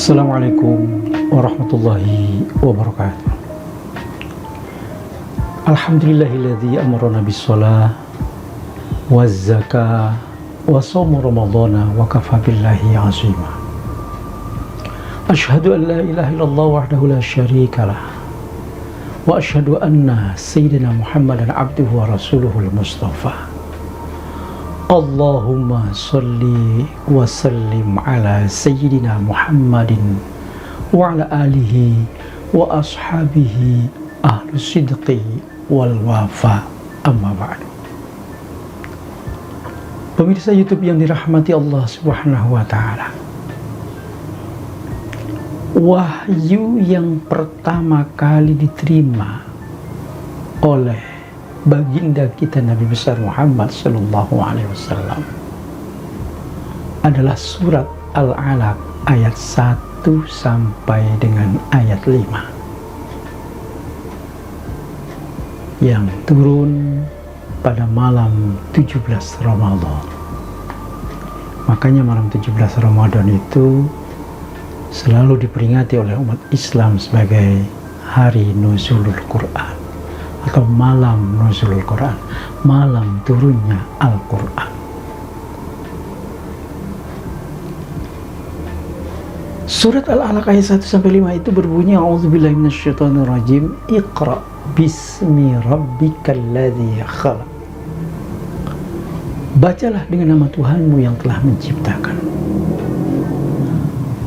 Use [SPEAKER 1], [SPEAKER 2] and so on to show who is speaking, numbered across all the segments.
[SPEAKER 1] Assalamualaikum warahmatullahi wabarakatuh. Alhamdulillahilladzi amarana bis-shalah waz-zakah wa shaum ramadhana wa kafa billahi azima. Asyhadu an la ilaha illallah wahdahu la syarika lah wa asyhadu anna sayyidina Muhammadan abduhu wa rasuluhul mustafa. Allahumma salli wa sallim ala sayyidina Muhammadin wa ala alihi wa ashabihi ahlu sidqi wal wafa, amma ba'du. Pemirsa YouTube yang dirahmati Allah Subhanahu wa ta'ala, wahyu yang pertama kali diterima oleh baginda kita Nabi besar Muhammad sallallahu alaihi wasallam adalah surat Al-Alaq ayat 1 sampai dengan ayat 5 yang turun pada malam 17 Ramadan. Makanya malam 17 Ramadan itu selalu diperingati oleh umat Islam sebagai hari nuzulul Quran atau malam nuzulul Quran, malam turunnya Al-Quran. Surat Al-Alaq ayat 1 sampai 5 itu berbunyi, a'udzubillahi minasyaitonirrajim, iqra bismi rabbikal ladzi khalaq. Bacalah dengan nama Tuhanmu yang telah menciptakan.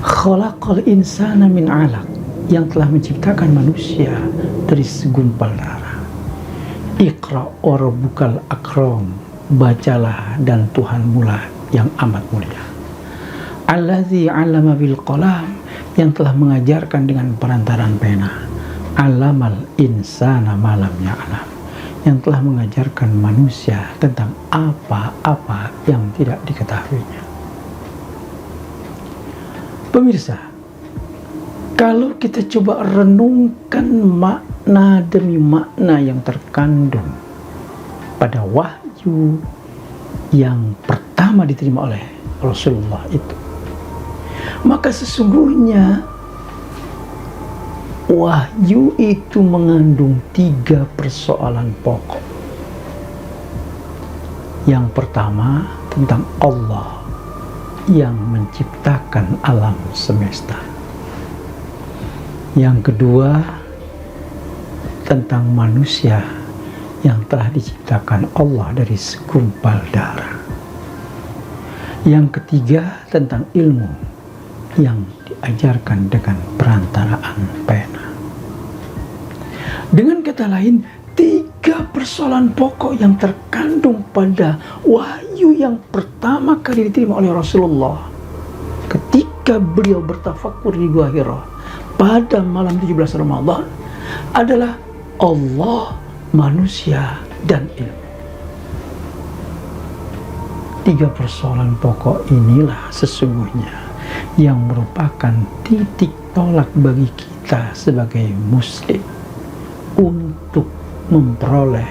[SPEAKER 1] Khalaqal insana min 'alaq, yang telah menciptakan manusia dari segumpal darah. Iqra wa rabbukal akram, bacalah dan Tuhanmu lah yang amat mulia. Allazi 'allama bil qalam, yang telah mengajarkan dengan perantaran pena. 'Allamal insana ma lam ya'lam, yang telah mengajarkan manusia tentang apa-apa yang tidak diketahuinya. Pemirsa, kalau kita coba renungkan makna demi makna yang terkandung pada wahyu yang pertama diterima oleh Rasulullah itu, maka sesungguhnya wahyu itu mengandung 3 persoalan pokok. Yang pertama tentang Allah yang menciptakan alam semesta. Yang kedua tentang manusia yang telah diciptakan Allah dari segumpal darah. Yang ketiga tentang ilmu yang diajarkan dengan perantaraan pena. Dengan kata lain, 3 persoalan pokok yang terkandung pada wahyu yang pertama kali diterima oleh Rasulullah ketika beliau bertafakur di Gua Hira pada malam 17 Ramadan adalah Allah, manusia, dan ilmu. 3 persoalan pokok inilah sesungguhnya yang merupakan titik tolak bagi kita sebagai muslim untuk memperoleh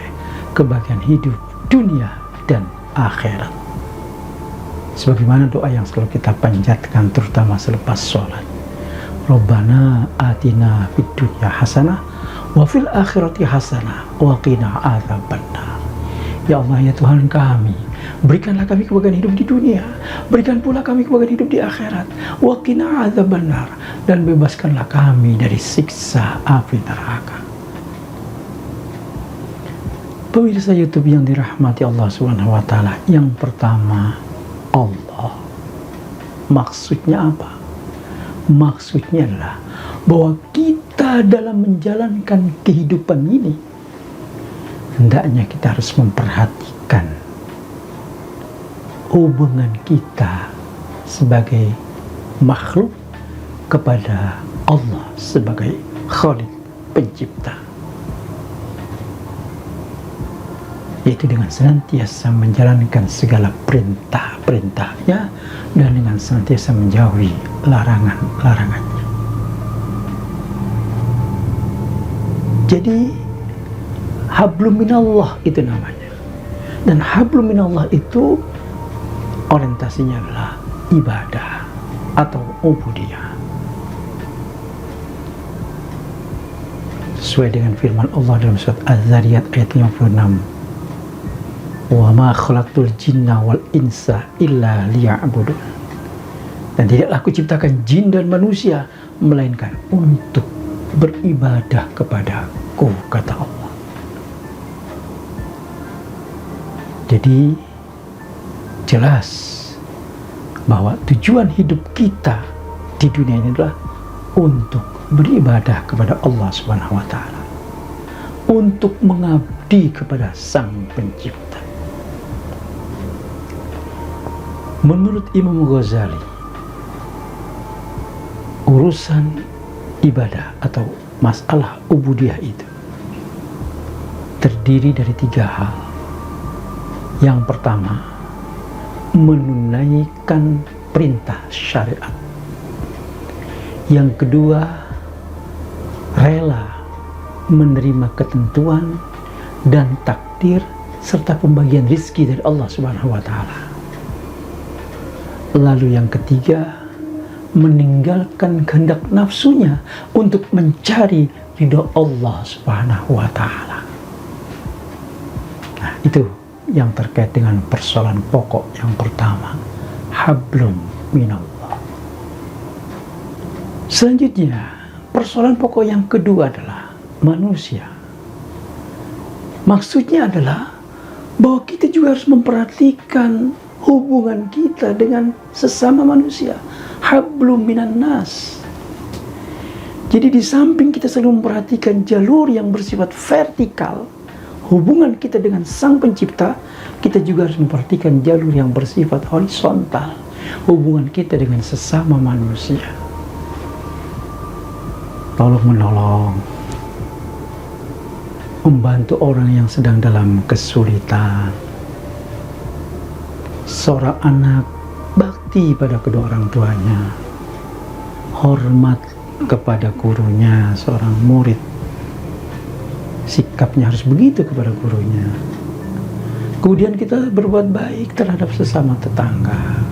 [SPEAKER 1] kebahagiaan hidup dunia dan akhirat. Sebagaimana doa yang selalu kita panjatkan terutama selepas sholat. Rabbana atina fid dunya hasanah wa fil akhirati hasanah wa qina adzabannar. Ya Allah, ya Tuhan kami, berikanlah kami kebahagiaan hidup di dunia, berikan pula kami kebahagiaan hidup di akhirat, wa qina adzabannar, dan bebaskanlah kami dari siksa api neraka. Pemirsa YouTube yang dirahmati Allah Subhanahu wa taala, yang pertama Allah. Maksudnya apa? Maksudnya adalah bahwa kita dalam menjalankan kehidupan ini hendaknya kita harus memperhatikan hubungan kita sebagai makhluk kepada Allah sebagai Khalik, pencipta, yaitu dengan senantiasa menjalankan segala perintah-perintahnya dan dengan senantiasa menjauhi larangan-larangannya. Jadi hablum minallah itu namanya. Dan hablum minallah itu orientasinya adalah ibadah atau ubudiyah. sesuai dengan firman Allah dalam surat Az-Zariyat ayat 56, wa ma khalaqtul jinna wal insa illa liya'budun, dan tidaklah aku ciptakan jin dan manusia melainkan untuk beribadah kepadaku, kata Allah. Jadi jelas bahwa tujuan hidup kita di dunia ini adalah untuk beribadah kepada Allah Subhanahu wa Ta'ala, untuk mengabdi kepada Sang Pencipta. Menurut Imam Ghazali, urusan ibadah atau masalah ubudiyah itu terdiri dari 3 hal. Yang pertama, menunaikan perintah syariat. Yang kedua, rela menerima ketentuan dan takdir serta pembagian rizki dari Allah Subhanahu wa Ta'ala. Lalu yang ketiga, meninggalkan kehendak nafsunya untuk mencari ridho Allah Subhanahu wa Ta'ala. Nah, itu yang terkait dengan persoalan pokok yang pertama, hablum minallah. Selanjutnya, persoalan pokok yang kedua adalah manusia. Maksudnya adalah bahwa kita juga harus memperhatikan hubungan kita dengan sesama manusia. Hablum minan nas. Jadi di samping kita selalu memperhatikan jalur yang bersifat vertikal, hubungan kita dengan Sang Pencipta, kita juga harus memperhatikan jalur yang bersifat horizontal, hubungan kita dengan sesama manusia. Tolong menolong, membantu orang yang sedang dalam kesulitan. Seorang anak bakti pada kedua orang tuanya, hormat kepada gurunya. Seorang murid sikapnya harus begitu kepada gurunya. Kemudian kita berbuat baik terhadap sesama tetangga,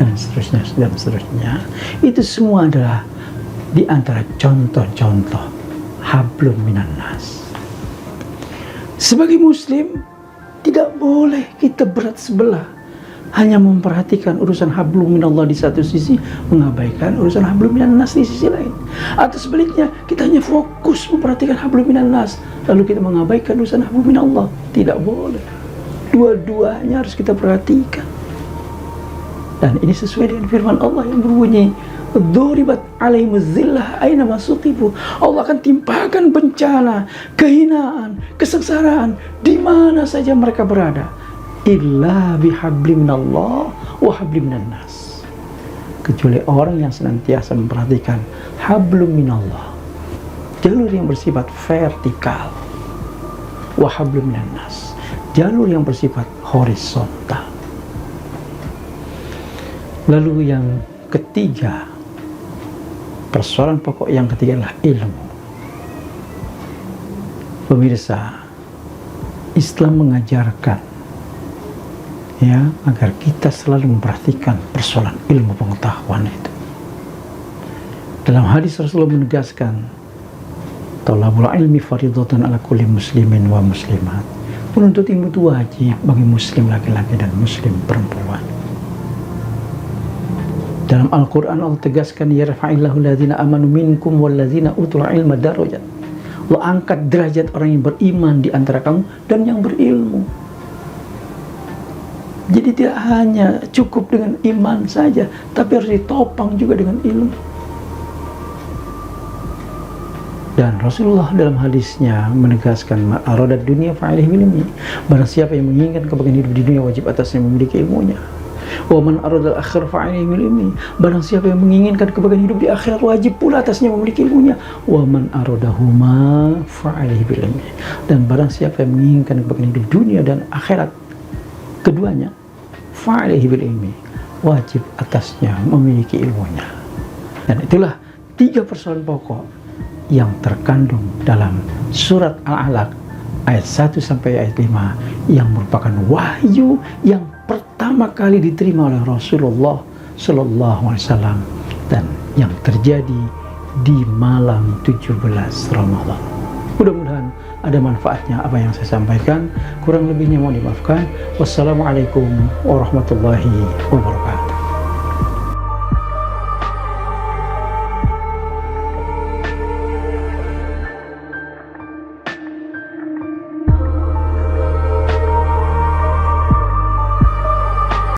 [SPEAKER 1] dan seterusnya dan seterusnya. Itu semua adalah di antara contoh-contoh hablum minan nas. Sebagai muslim, tidak boleh kita berat sebelah, hanya memperhatikan urusan hablum minallah di satu sisi, mengabaikan urusan hablum minan nas di sisi lain. Atau sebaliknya, kita hanya fokus memperhatikan hablum minan nas, lalu kita mengabaikan urusan hablum minallah. Tidak boleh. Dua-duanya harus kita perhatikan. Dan ini sesuai dengan firman Allah yang berbunyi, "Duribat alaihimuz zillah aina masuqifu." Allah akan timpakan bencana, kehinaan, kesengsaraan di mana saja mereka berada. Illa bihablim minallah wa hablim minan nas. Kecuali orang yang senantiasa memperhatikan hablum minallah, jalur yang bersifat vertikal, wa hablum minan nas, jalur yang bersifat horizontal. Lalu yang ketiga, persoalan pokok yang ketiga adalah ilmu. Pemirsa, Islam mengajarkan agar kita selalu memperhatikan persoalan ilmu pengetahuan itu. Dalam hadis Rasulullah menegaskan, "Thalabul ilmi fardhatun ala kulli muslimin wa muslimat." Menuntut ilmu itu wajib bagi muslim laki-laki dan muslim perempuan. Dalam Al-Quran Allah tegaskan, "Yarfa'illahu alladhina amanu minkum walladhina utul ilma darajat." Allah angkat derajat orang yang beriman di antara kamu dan yang berilmu. Jadi tidak hanya cukup dengan iman saja, tapi harus ditopang juga dengan ilmu. Dan Rasulullah dalam hadisnya menegaskan, "Ma'aradat dunia fa'alih ilmi." Barang siapa yang menginginkan kebahagiaan hidup di dunia, wajib atasnya memiliki ilmunya. Wa man aradal akhir fa'alih ilmi. Barang siapa yang menginginkan kebahagiaan hidup di akhirat, wajib pula atasnya memiliki ilmunya. Wa man aradahuma fa'alih ilmi. Dan barang siapa yang menginginkan kebahagiaan hidup dunia dan akhirat, keduanya, fa'alih ilmi, wajib atasnya memiliki ilmunya. Dan itulah 3 persoalan pokok yang terkandung dalam surat Al-Alaq ayat 1 sampai ayat 5 yang merupakan wahyu yang pertama kali diterima oleh Rasulullah Sallallahu Alaihi Wasallam dan yang terjadi di malam 17 Ramadan. Mudah-mudahan ada manfaatnya apa yang saya sampaikan. Kurang lebihnya mohon dimaafkan. Wassalamualaikum warahmatullahi wabarakatuh.